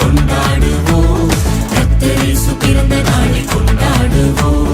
கொண்டாடுவோம், கர்த்தர் இயேசு பிறந்த நாளை கொண்டாடுவோம்.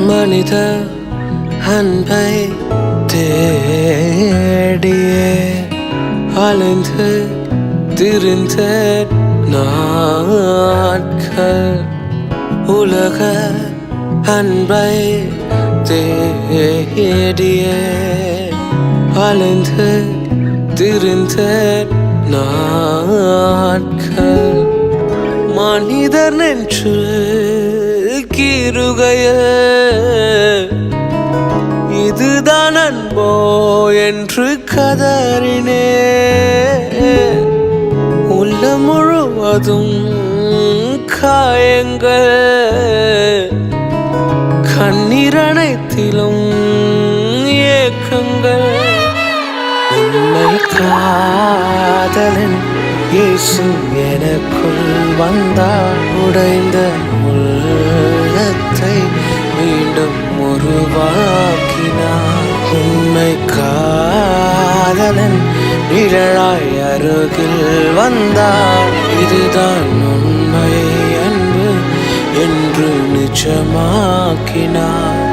மனித அன்பை தேடியே அலைந்து திரிந்த நாட்கள், உலக அன்பை தேடியே அலைந்து திரிந்த நாட்கள், மனிதர் நென்று கீறுகைய இதுதான் அன்போ என்று கதறினே. உள்ள முழுவதும் காயங்கள், கண்ணீர் அனைத்திலும் ஏக்கங்கள். உன்னை காதலன் இயேசு எனக்குள் வந்தார், உடைந்த உள்ளத்தை மீண்டும் உருவாக்கினார். உன்னை காதலன் நிழலாய் அருகில் வந்தார், இதுதான் உண்மை அன்பு என்று நிஜமாக்கினார்.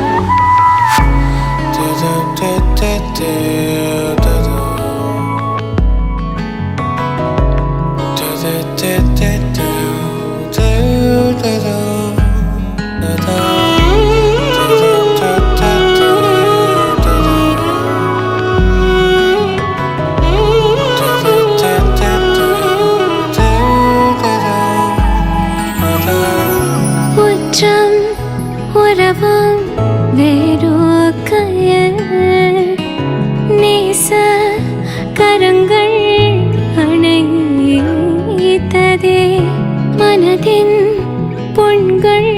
உறவும் வேறொக்கையில் நேச கரங்கள் அணைத்ததே, மனதின் பொன்கள்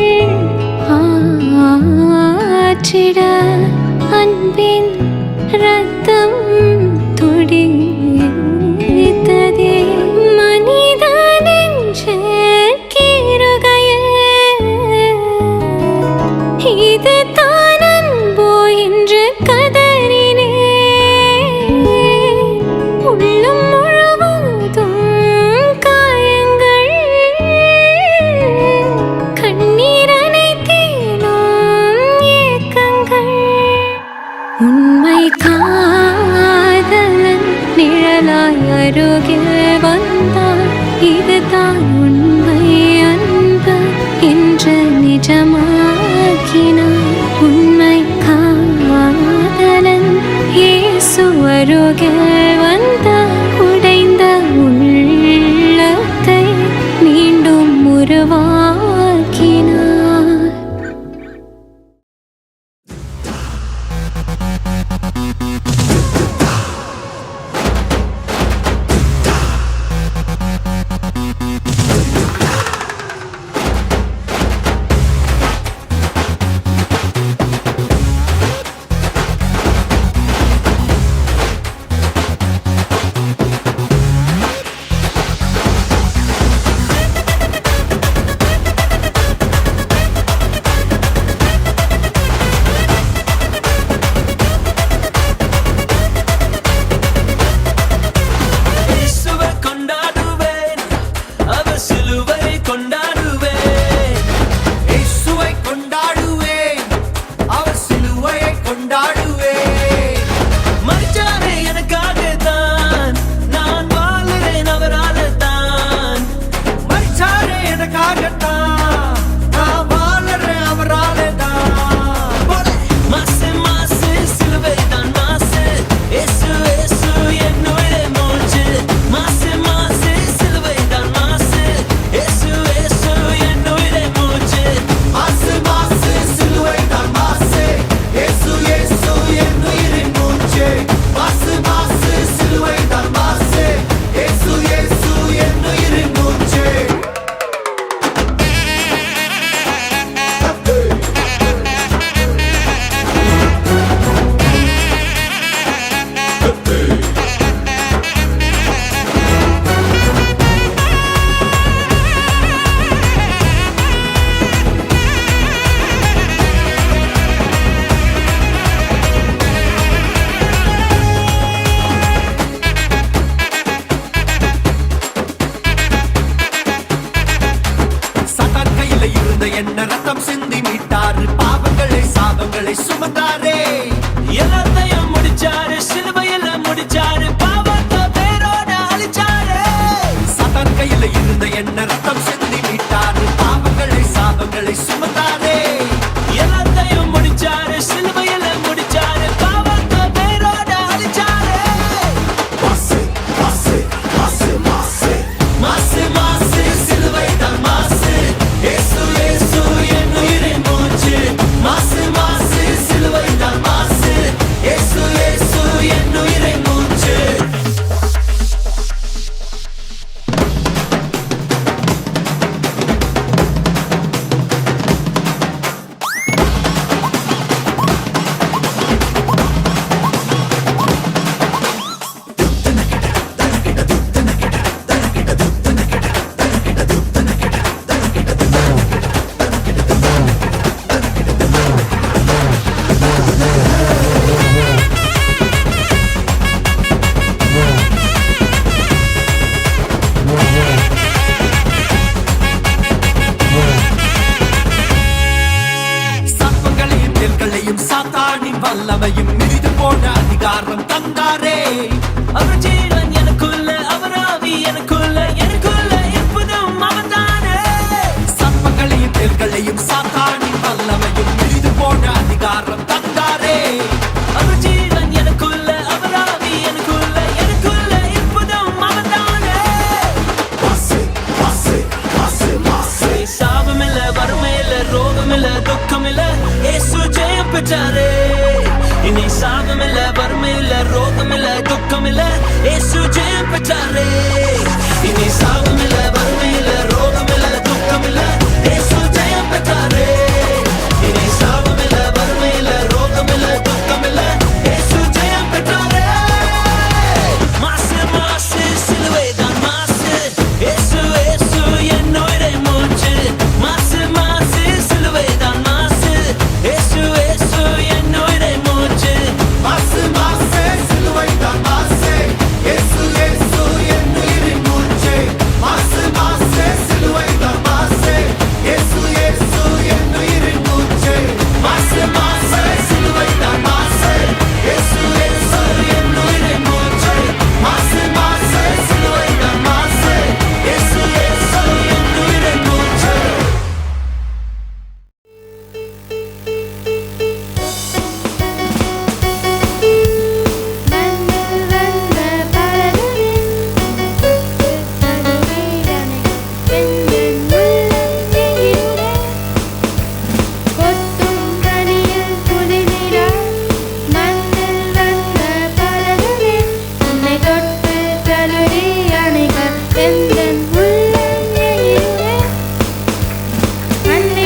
ஆற்றிட அன்பின் ரத்தம் துடித்ததே. மனிதனின் கீறுகையில் இது தான் அன்போ என்று கதறினே. உள்ளம் முழுவதும் காயங்கள், கண்ணீர் அனைத்திலும் ஏக்கங்கள். உண்மை காதலன் நிழலாய் அருகில் வந்தார், இதுதான் உண்மை அன்பு என்று நிஜமாக்கினார். உண்மை காதலன் இயேசு அருகில் வந்தார், உடைந்த உள்ளத்தை மீண்டும் உருவாக்கினார். ரத்தம் சிந்தி மீட்டாரு பாவங்களை சாபங்களை சுமந்தாரே எல்லாத்தையும் முடிச்சாரு சிலுவையில முடிச்சாரு பாவத்தை பேரோட அழிச்சாரு சதான் கையில இருந்த என்ன ரத்தம் சிந்தி மீட்டாரு பாவங்களை சாபங்களை சுமந்தாரே எல்லாத்தையும் முடிச்சாரு சிலுவையில முடிச்சாரு பாவத்தை பேரோட அழிச்சாரு மாசு மாசு மாசு மாசு மாசு மாசு சிலுவைதான் மாசு இயேசு இயேசு என் உயிரின் மூச்சு மாசு மாசு சிலுவைதான் மாசு இயேசு இயேசு என் உயிரின் மூச்சு சர்ப்பங்களையும் தேள்களையும் சாத்தானின் வல்லமையும் மிதித்து போன அதிகாரம் தந்தாரே அவர் ஜீவன் எனக்குள்ள அவர் ஆவி எனக்குள்ள எனக்குள்ள எப்போதும் அவர்தானே சர்ப்பங்களையும் தேள்களையும் சாத்தானின் வல்லமையும் மிதித்து போன அதிகாரம் தந்தாரே அவர் ஜீவன் எனக்குள்ள அவர் ஆவி எனக்குள்ள எனக்குள்ள எப்போதும் அவர்தானே மாசு மாசு மாசு மாசு சாபமில்ல வறுமையில ரோகமில்ல துக்கமில்ல இயேசு ஜெயம் பெற்றாரே இனி சாபமில்ல வறுமையில்ல ரோகமில்ல துக்கமில்ல இயேசு ஜெயம் பெற்றாரே இனி சாபமில்ல வறுமையில்ல ரோகமில்ல துக்கமில்ல இயேசு ஜெயம் பெற்றாரே இனி சாபமில்ல வறுமையில்ல ரோகமில்ல துக்கமில்ல இயேசு ஜெயம் பெற்றாரே மாசு மாசு சிலுவைதான் மாசு இயேசு இயேசு என் உயிரின் மூச்சு மாசு மாசு சிலுவைதான் மாசு இயேசு இயேசு என் உயிரின் மூச்சு மாசு மாசு சிலுவைதான் மாசு இயேசு இயேசு என் உயிரின் மூச்சு மாசு மாசு சிலுவைதான் மாசு இயேசு இயேசு என் உயிரின் மூச்சு மாசு மாசு சிலுவைதான் மாசு இயேசு இயேசு என் உயிரின் மூச்சு மாசு மாசு சிலுவைதான் மாசு இயேசு இயேசு என் உயிரின் மூச்சு மண்ணில்